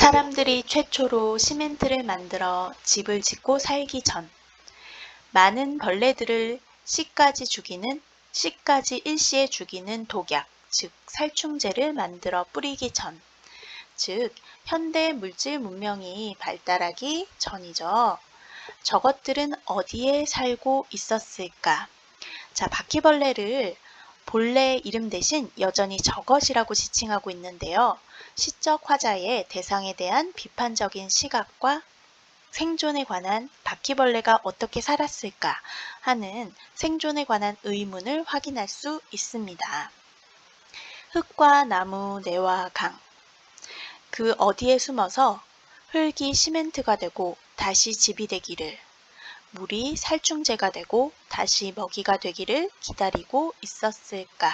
사람들이 최초로 시멘트를 만들어 집을 짓고 살기 전, 많은 벌레들을 씨까지 일시에 죽이는 독약, 즉 살충제를 만들어 뿌리기 전, 즉 현대 물질 문명이 발달하기 전이죠. 저것들은 어디에 살고 있었을까? 자, 바퀴벌레를 본래 이름 대신 여전히 저것이라고 지칭하고 있는데요. 시적 화자의 대상에 대한 비판적인 시각과 생존에 관한 바퀴벌레가 어떻게 살았을까 하는 생존에 관한 의문을 확인할 수 있습니다. 흙과 나무, 내와 강, 그 어디에 숨어서 흙이 시멘트가 되고 다시 집이 되기를, 물이 살충제가 되고 다시 먹이가 되기를 기다리고 있었을까?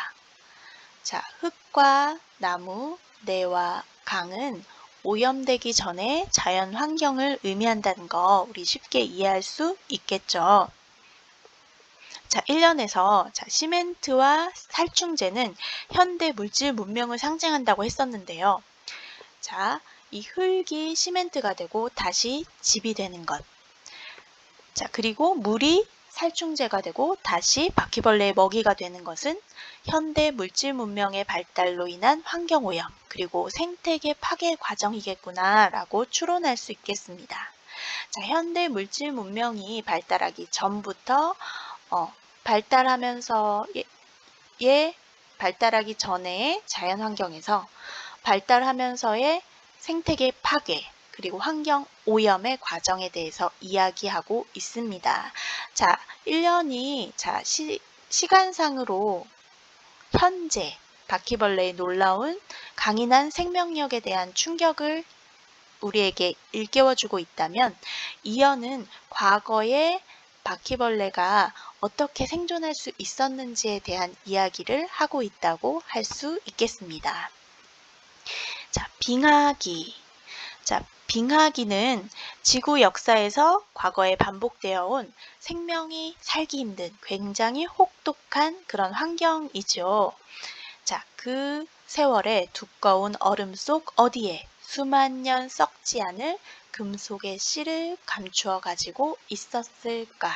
자, 흙과 나무, 내와 강은 오염되기 전에 자연 환경을 의미한다는 거 우리 쉽게 이해할 수 있겠죠. 자, 1년에서 시멘트와 살충제는 현대 물질 문명을 상징한다고 했었는데요. 자, 이 흙이 시멘트가 되고 다시 집이 되는 것. 자, 그리고 물이 살충제가 되고 다시 바퀴벌레의 먹이가 되는 것은 현대 물질 문명의 발달로 인한 환경오염 그리고 생태계 파괴 과정이겠구나 라고 추론할 수 있겠습니다. 자, 현대 물질 문명이 발달하기 전부터 발달하기 전에 자연 환경에서 발달하면서의 생태계 파괴 그리고 환경 오염의 과정에 대해서 이야기하고 있습니다. 자, 1년이 시간상으로 현재 바퀴벌레의 놀라운 강인한 생명력에 대한 충격을 우리에게 일깨워주고 있다면 2년은 과거의 바퀴벌레가 어떻게 생존할 수 있었는지에 대한 이야기를 하고 있다고 할 수 있겠습니다. 자, 빙하기. 자, 빙하기는 지구 역사에서 과거에 반복되어 온 생명이 살기 힘든 굉장히 혹독한 그런 환경이죠. 자, 그 세월에 두꺼운 얼음 속 어디에 수만 년 썩지 않을 금속의 씨를 감추어 가지고 있었을까?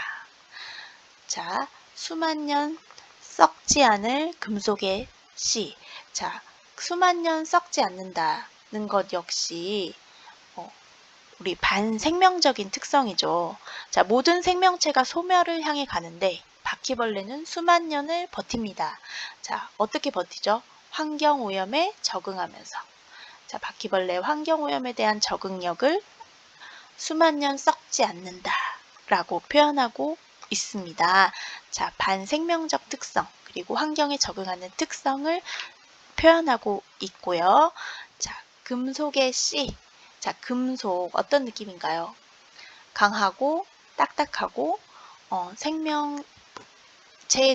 자, 수만 년 썩지 않을 금속의 씨. 자, 수만 년 썩지 않는다는 것 역시 우리 반생명적인 특성이죠. 자, 모든 생명체가 소멸을 향해 가는데 바퀴벌레는 수만 년을 버팁니다. 자, 어떻게 버티죠? 환경오염에 적응하면서. 자, 바퀴벌레의 환경오염에 대한 적응력을 수만 년 썩지 않는다 라고 표현하고 있습니다. 자, 반생명적 특성 그리고 환경에 적응하는 특성을 표현하고 있고요. 자, 금속의 씨. 자, 금속 어떤 느낌인가요? 강하고 딱딱하고 생명체의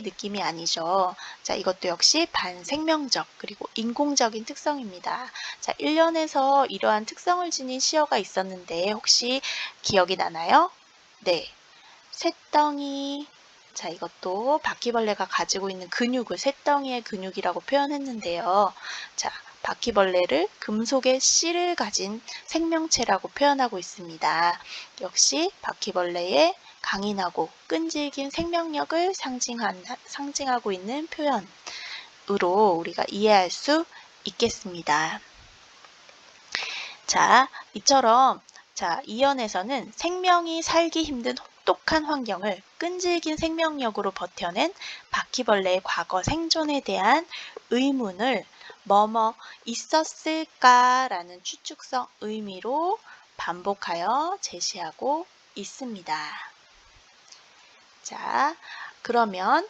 느낌이 아니죠. 자, 이것도 역시 반생명적 그리고 인공적인 특성입니다. 자, 1년에서 이러한 특성을 지닌 시어가 있었는데 혹시 기억이 나나요? 네. 쇳덩이. 자, 이것도 바퀴벌레가 가지고 있는 근육을 쇳덩이의 근육이라고 표현했는데요. 자, 바퀴벌레를 금속의 씨를 가진 생명체라고 표현하고 있습니다. 역시 바퀴벌레의 강인하고 끈질긴 생명력을 상징하고 있는 표현으로 우리가 이해할 수 있겠습니다. 자, 이처럼 이연에서는 생명이 살기 힘든 혹독한 환경을 끈질긴 생명력으로 버텨낸 바퀴벌레의 과거 생존에 대한 의문을 뭐뭐 있었을까라는 추측성 의미로 반복하여 제시하고 있습니다. 자, 그러면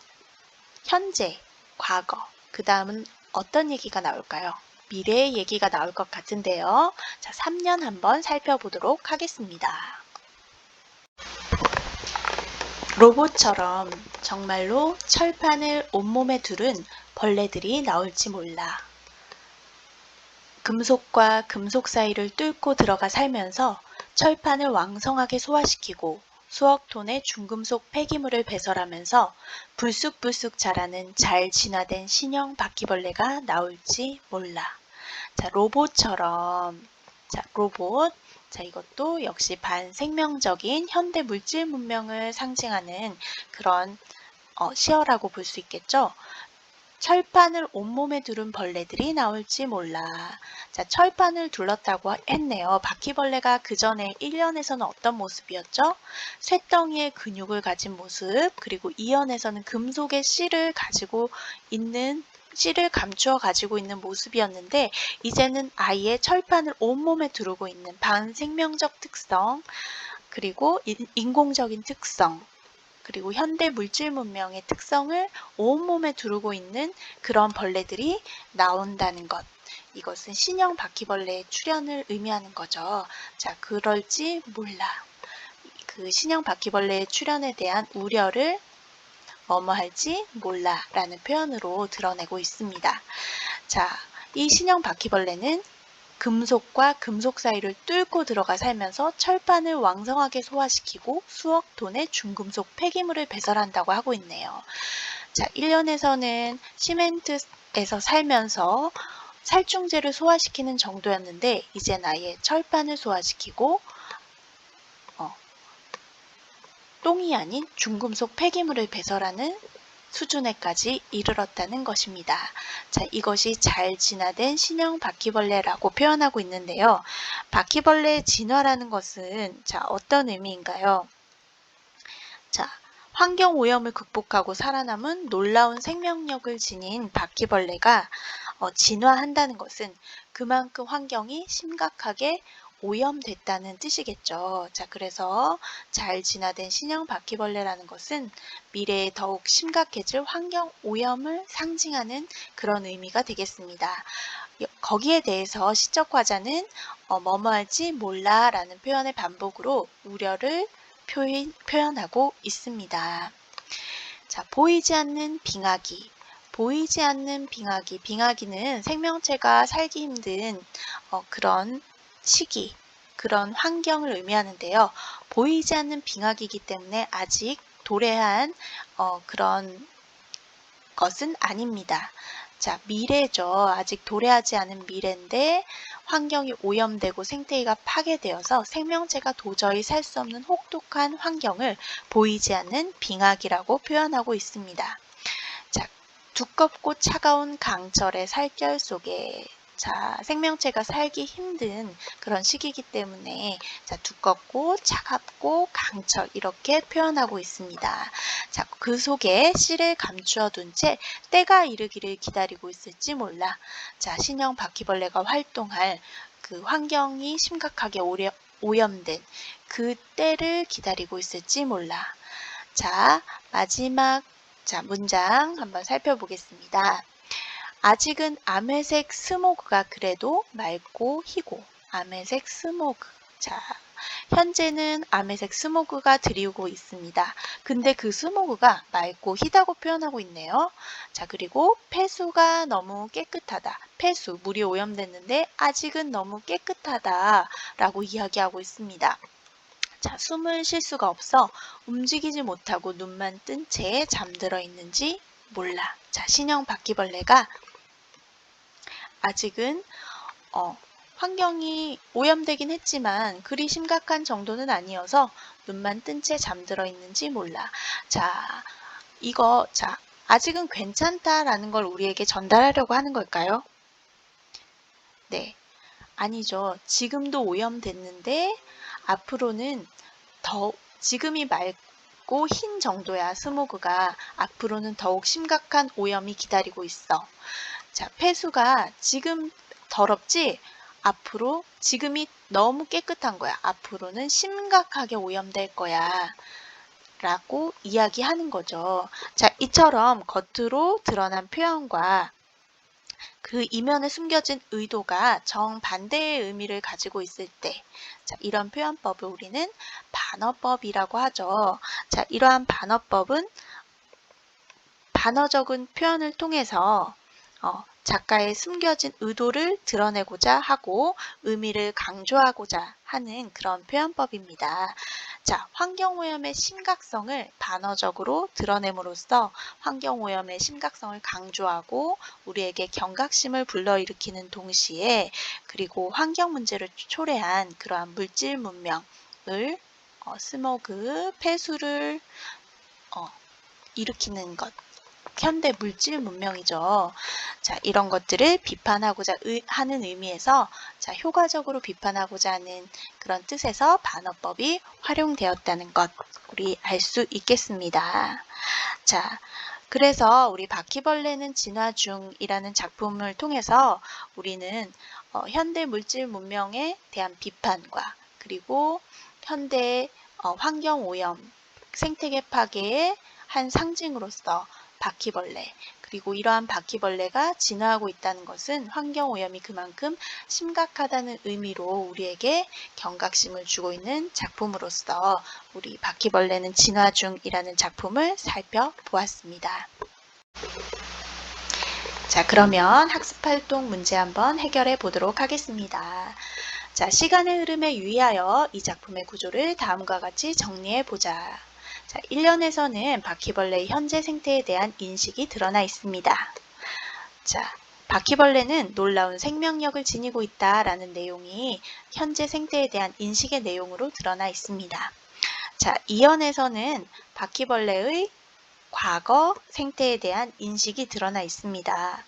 현재, 과거, 그 다음은 어떤 얘기가 나올까요? 미래의 얘기가 나올 것 같은데요. 자, 3년 한번 살펴보도록 하겠습니다. 로봇처럼 정말로 철판을 온몸에 두른 벌레들이 나올지 몰라. 금속과 금속 사이를 뚫고 들어가 살면서 철판을 왕성하게 소화시키고 수억 톤의 중금속 폐기물을 배설하면서 불쑥불쑥 자라는 잘 진화된 신형 바퀴벌레가 나올지 몰라. 자, 로봇처럼 자, 로봇. 자, 이것도 역시 반생명적인 현대 물질 문명을 상징하는 그런 시어라고 볼 수 있겠죠. 철판을 온몸에 두른 벌레들이 나올지 몰라. 자, 철판을 둘렀다고 했네요. 바퀴벌레가 그 전에 1년에서는 어떤 모습이었죠? 쇳덩이의 근육을 가진 모습, 그리고 2년에서는 금속의 씨를 감추어 가지고 있는 모습이었는데, 이제는 아예 철판을 온몸에 두르고 있는 반생명적 특성, 그리고 인공적인 특성, 그리고 현대 물질 문명의 특성을 온몸에 두르고 있는 그런 벌레들이 나온다는 것. 이것은 신형 바퀴벌레의 출현을 의미하는 거죠. 자, 그럴지 몰라. 그 신형 바퀴벌레의 출현에 대한 우려를 뭐뭐 할지 몰라 라는 표현으로 드러내고 있습니다. 자, 이 신형 바퀴벌레는 금속과 금속 사이를 뚫고 들어가 살면서 철판을 왕성하게 소화시키고 수억 톤의 중금속 폐기물을 배설한다고 하고 있네요. 자, 1년에서는 시멘트에서 살면서 살충제를 소화시키는 정도였는데 이젠 아예 철판을 소화시키고 똥이 아닌 중금속 폐기물을 배설하는 수준에까지 이르렀다는 것입니다. 자, 이것이 잘 진화된 신형 바퀴벌레라고 표현하고 있는데요. 바퀴벌레의 진화라는 것은 어떤 의미인가요? 자, 환경 오염을 극복하고 살아남은 놀라운 생명력을 지닌 바퀴벌레가 진화한다는 것은 그만큼 환경이 심각하게 오염됐다는 뜻이겠죠. 자, 그래서 잘 진화된 신형 바퀴벌레라는 것은 미래에 더욱 심각해질 환경 오염을 상징하는 그런 의미가 되겠습니다. 거기에 대해서 시적 과자는 뭐뭐 할지 몰라 라는 표현의 반복으로 우려를 표현하고 있습니다. 자, 보이지 않는 빙하기. 보이지 않는 빙하기. 빙하기는 생명체가 살기 힘든 그런 시기, 그런 환경을 의미하는데요. 보이지 않는 빙하기이기 때문에 아직 도래한 그런 것은 아닙니다. 자, 미래죠. 아직 도래하지 않은 미래인데 환경이 오염되고 생태계가 파괴되어서 생명체가 도저히 살 수 없는 혹독한 환경을 보이지 않는 빙하기라고 표현하고 있습니다. 자, 두껍고 차가운 강철의 살결 속에 생명체가 살기 힘든 그런 시기이기 때문에 두껍고 차갑고 강철 이렇게 표현하고 있습니다. 자, 그 속에 씨를 감추어 둔 채 때가 이르기를 기다리고 있을지 몰라. 자, 신형 바퀴벌레가 활동할 그 환경이 심각하게 오염된 그 때를 기다리고 있을지 몰라. 자, 마지막 문장 한번 살펴보겠습니다. 아직은 암회색 스모그가 그래도 맑고 희고. 암회색 스모그. 자, 현재는 암회색 스모그가 드리우고 있습니다. 근데 그 스모그가 맑고 희다고 표현하고 있네요. 자, 그리고 폐수가 너무 깨끗하다. 폐수, 물이 오염됐는데 아직은 너무 깨끗하다 라고 이야기하고 있습니다. 자, 숨을 쉴 수가 없어 움직이지 못하고 눈만 뜬 채 잠들어 있는지 몰라. 자, 신형 바퀴벌레가 아직은 환경이 오염되긴 했지만 그리 심각한 정도는 아니어서 눈만 뜬 채 잠들어 있는지 몰라. 자, 아직은 괜찮다라는 걸 우리에게 전달하려고 하는 걸까요? 네, 아니죠. 지금도 오염됐는데 앞으로는 지금이 맑고 흰 정도야 스모그가 앞으로는 더욱 심각한 오염이 기다리고 있어. 자, 폐수가 지금 더럽지? 앞으로 지금이 너무 깨끗한 거야. 앞으로는 심각하게 오염될 거야. 라고 이야기하는 거죠. 자, 이처럼 겉으로 드러난 표현과 그 이면에 숨겨진 의도가 정반대의 의미를 가지고 있을 때, 자, 이런 표현법을 우리는 반어법이라고 하죠. 자, 이러한 반어법은 반어적인 표현을 통해서 작가의 숨겨진 의도를 드러내고자 하고 의미를 강조하고자 하는 그런 표현법입니다. 자, 환경오염의 심각성을 반어적으로 드러냄으로써 환경오염의 심각성을 강조하고 우리에게 경각심을 불러일으키는 동시에 그리고 환경 문제를 초래한 그러한 물질 문명을 스모그, 폐수를 일으키는 것, 현대 물질 문명이죠. 자, 이런 것들을 비판하고자 하는 의미에서 자, 효과적으로 비판하고자 하는 그런 뜻에서 반어법이 활용되었다는 것 우리 알 수 있겠습니다. 자, 그래서 우리 바퀴벌레는 진화 중이라는 작품을 통해서 우리는 현대 물질 문명에 대한 비판과 그리고 현대 환경오염, 생태계 파괴의 한 상징으로서 바퀴벌레, 그리고 이러한 바퀴벌레가 진화하고 있다는 것은 환경오염이 그만큼 심각하다는 의미로 우리에게 경각심을 주고 있는 작품으로서 우리 바퀴벌레는 진화 중이라는 작품을 살펴보았습니다. 자, 그러면 학습활동 문제 한번 해결해 보도록 하겠습니다. 자, 시간의 흐름에 유의하여 이 작품의 구조를 다음과 같이 정리해 보자. 자, 1년에서는 바퀴벌레의 현재 생태에 대한 인식이 드러나 있습니다. 자, 바퀴벌레는 놀라운 생명력을 지니고 있다라는 내용이 현재 생태에 대한 인식의 내용으로 드러나 있습니다. 자, 2연에서는 바퀴벌레의 과거 생태에 대한 인식이 드러나 있습니다.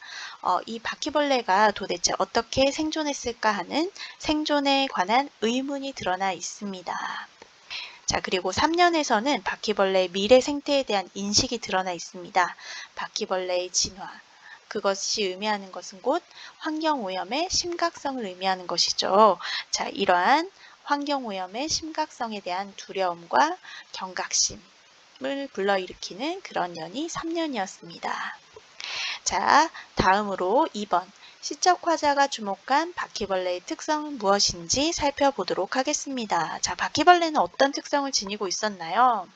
이 바퀴벌레가 도대체 어떻게 생존했을까 하는 생존에 관한 의문이 드러나 있습니다. 자, 그리고 3년에서는 바퀴벌레의 미래 생태에 대한 인식이 드러나 있습니다. 바퀴벌레의 진화. 그것이 의미하는 것은 곧 환경오염의 심각성을 의미하는 것이죠. 자, 이러한 환경오염의 심각성에 대한 두려움과 경각심을 불러일으키는 그런 년이 3년이었습니다. 자, 다음으로 2번. 시적 화자가 주목한 바퀴벌레의 특성은 무엇인지 살펴보도록 하겠습니다. 자, 바퀴벌레는 어떤 특성을 지니고 있었나요?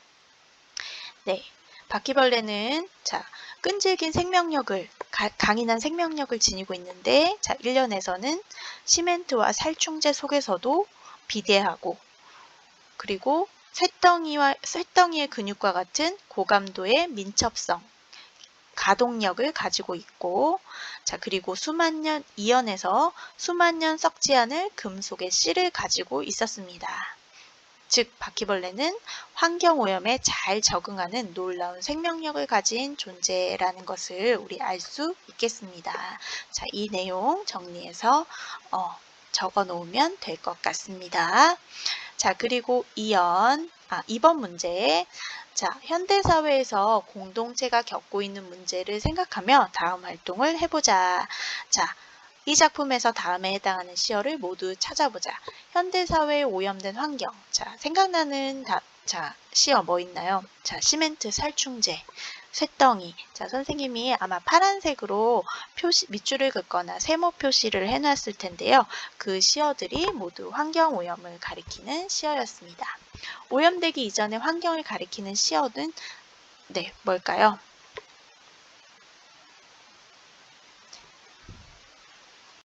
네, 바퀴벌레는 자, 끈질긴 생명력을, 강인한 생명력을 지니고 있는데 자, 1년에서는 시멘트와 살충제 속에서도 비대하고 그리고 쇳덩이의 근육과 같은 고감도의 민첩성, 가동력을 가지고 있고 자, 그리고 수만 년 이연에서 수만 년 썩지 않을 금속의 씨를 가지고 있었습니다. 즉 바퀴벌레는 환경오염에 잘 적응하는 놀라운 생명력을 가진 존재라는 것을 우리 알 수 있겠습니다. 자, 이 내용 정리해서 적어 놓으면 될 것 같습니다. 자, 그리고 2번 문제. 자, 현대사회에서 공동체가 겪고 있는 문제를 생각하며 다음 활동을 해보자. 자, 이 작품에서 다음에 해당하는 시어를 모두 찾아보자. 현대사회에 오염된 환경. 자, 생각나는 시어 뭐 있나요? 자, 시멘트, 살충제, 쇳덩이. 자, 선생님이 아마 파란색으로 밑줄을 긋거나 세모 표시를 해놨을 텐데요. 그 시어들이 모두 환경오염을 가리키는 시어였습니다. 오염되기 이전의 환경을 가리키는 시어는 네, 뭘까요?